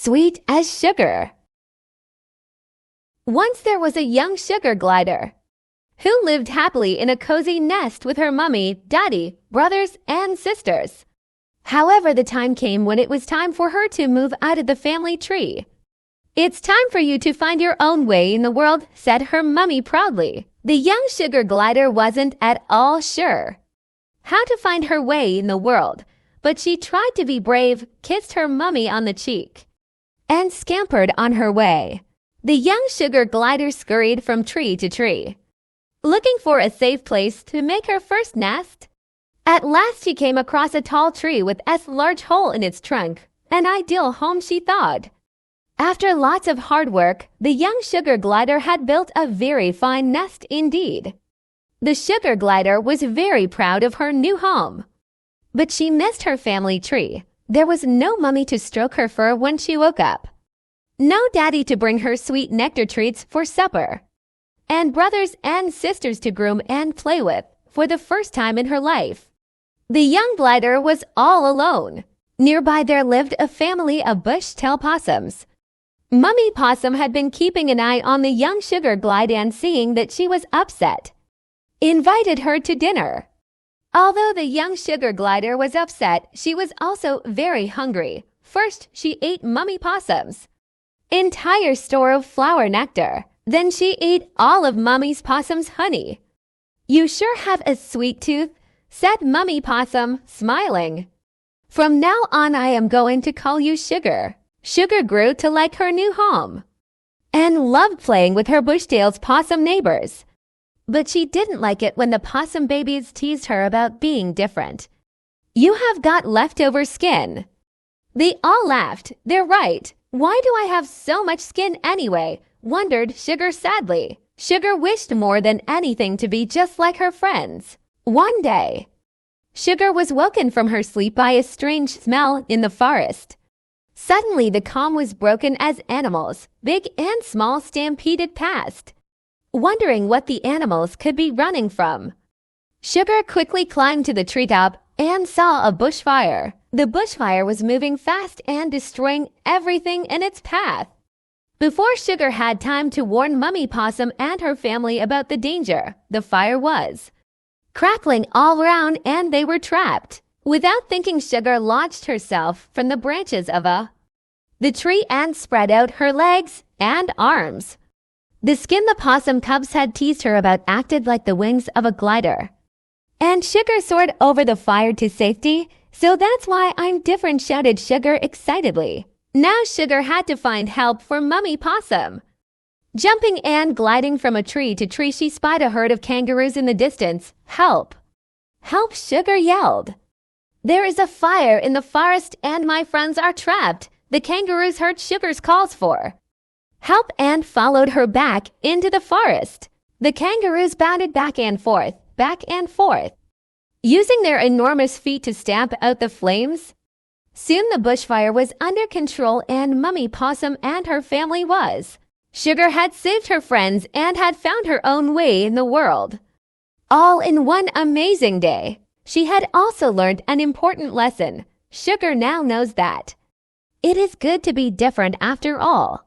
sweet as sugar. Once there was a young sugar glider who lived happily in a cozy nest with her mummy, daddy, brothers, and sisters. However, the time came when it was time for her to move out of the family tree. "It's time for you to find your own way in the world," said her mummy proudly. The young sugar glider wasn't at all sure how to find her way in the world, but she tried to be brave, kissed her mummy on the cheek, and scampered on her way. The young sugar glider scurried from tree to tree, looking for a safe place to make her first nest. At last she came across a tall tree with a large hole in its trunk, an ideal home, she thought. After lots of hard work, the young sugar glider had built a very fine nest indeed. The sugar glider was very proud of her new home, but she missed her family tree. There was no mummy to stroke her fur when she woke up, no daddy to bring her sweet nectar treats for supper, and brothers and sisters to groom and play with for the first time in her life. The young glider was all alone. Nearby there lived a family of bush-tail possums. Mummy Possum had been keeping an eye on the young sugar glide and seeing that she was upset, invited her to dinner. Although the young sugar glider was upset, she was also very hungry. First, she ate Mummy Possum's entire store of flower nectar. Then she ate all of Mummy Possum's honey. "You sure have a sweet tooth," said Mummy Possum, smiling. "From now on I am going to call you Sugar." Sugar grew to like her new home and loved playing with her bush-tailed possum neighbors. But she didn't like it when the possum babies teased her about being different. "You have got leftover skin." They all laughed. "They're right. Why do I have so much skin anyway?" wondered Sugar sadly. Sugar wished more than anything to be just like her friends. One day, Sugar was woken from her sleep by a strange smell in the forest. Suddenly, the calm was broken as animals, big and small, stampeded past, wondering what the animals could be running from. Sugar quickly climbed to the treetop and saw a bushfire. The bushfire was moving fast and destroying everything in its path. Before Sugar had time to warn Mummy Possum and her family about the danger, the fire was crackling all around and they were trapped. Without thinking, Sugar launched herself from the branches of the tree and spread out her legs and arms. The skin the possum cubs had teased her about acted like the wings of a glider, and Sugar soared over the fire to safety. "So that's why I'm different," shouted Sugar excitedly. Now Sugar had to find help for Mummy Possum. Jumping and gliding from a tree to tree, she spied a herd of kangaroos in the distance. "Help! Help!" Sugar yelled. "There is a fire in the forest and my friends are trapped." The kangaroos heard Sugar's calls for help and followed her back into the forest. The kangaroos bounded back and forth, using their enormous feet to stamp out the flames. Soon the bushfire was under control and Mummy Possum and her family was. Sugar had saved her friends and had found her own way in the world, all in one amazing day. She had also learned an important lesson. Sugar now knows that it is good to be different after all.